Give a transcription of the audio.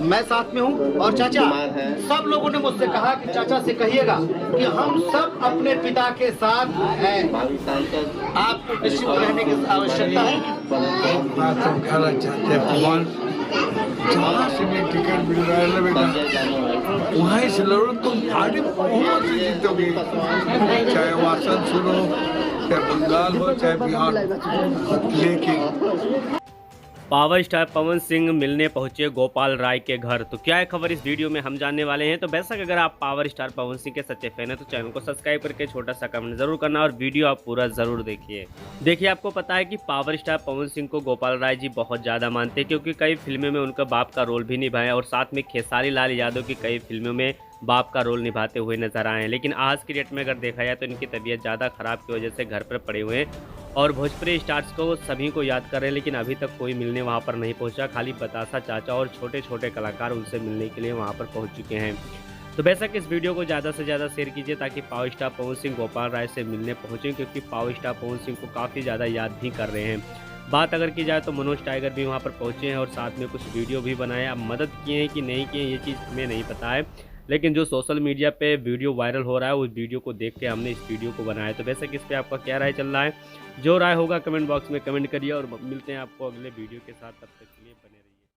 मैं साथ में हूँ। और चाचा, सब लोगों ने मुझसे कहा कि चाचा से कहिएगा कि हम सब अपने पिता के साथ हैं। आपको निश्चित रहने की आवश्यकता है। तुम कहना चाहते हैं पवन, जहाँ से भी टिकट मिल रहा है ना बेटा, वहीं से लड़ो, तुम भारी बहुमत से जीतोगे। चाहे वो आसनसोल हो, चाहे बंगाल हो, चाहे बिहार हो। लेकिन पावर स्टार पवन सिंह मिलने पहुंचे गोपाल राय के घर। तो क्या है खबर, इस वीडियो में हम जानने वाले हैं। तो बेशक अगर आप पावर स्टार पवन सिंह के सच्चे फैन हैं तो चैनल को सब्सक्राइब करके छोटा सा कमेंट जरूर करना और वीडियो आप पूरा जरूर देखिए। आपको पता है कि पावर स्टार पवन सिंह को गोपाल राय जी बहुत ज़्यादा मानते हैं, क्योंकि कई फिल्मों में उनका बाप का रोल भी निभाया और साथ में खेसारी लाल यादव की कई फिल्मों में बाप का रोल निभाते हुए नजर आए हैं। लेकिन आज की डेट में अगर देखा जाए तो इनकी तबीयत ज़्यादा खराब की वजह से घर पर पड़े हुए हैं और भोजपुरी स्टार्स को सभी को याद कर रहे हैं, लेकिन अभी तक कोई मिलने वहां पर नहीं पहुंचा। खाली बतासा चाचा और छोटे छोटे कलाकार उनसे मिलने के लिए वहां पर पहुंच चुके हैं। तो बेशक इस वीडियो को ज़्यादा से ज़्यादा शेयर कीजिए ताकि पावर स्टार पवन सिंह गोपाल राय से मिलने पहुंचे, क्योंकि पावर स्टार पवन सिंह को काफ़ी ज़्यादा याद भी कर रहे हैं। बात अगर की जाए तो मनोज टाइगर भी वहाँ पर पहुँचे हैं और साथ में कुछ वीडियो भी बनाए। अब मदद किए हैं कि नहीं किए ये चीज़ हमें नहीं पता है, लेकिन जो सोशल मीडिया पे वीडियो वायरल हो रहा है उस वीडियो को देख के हमने इस वीडियो को बनाया। तो वैसे इस पे आपका क्या राय चल रहा है, जो राय होगा कमेंट बॉक्स में कमेंट करिए और मिलते हैं आपको अगले वीडियो के साथ। तब तक के लिए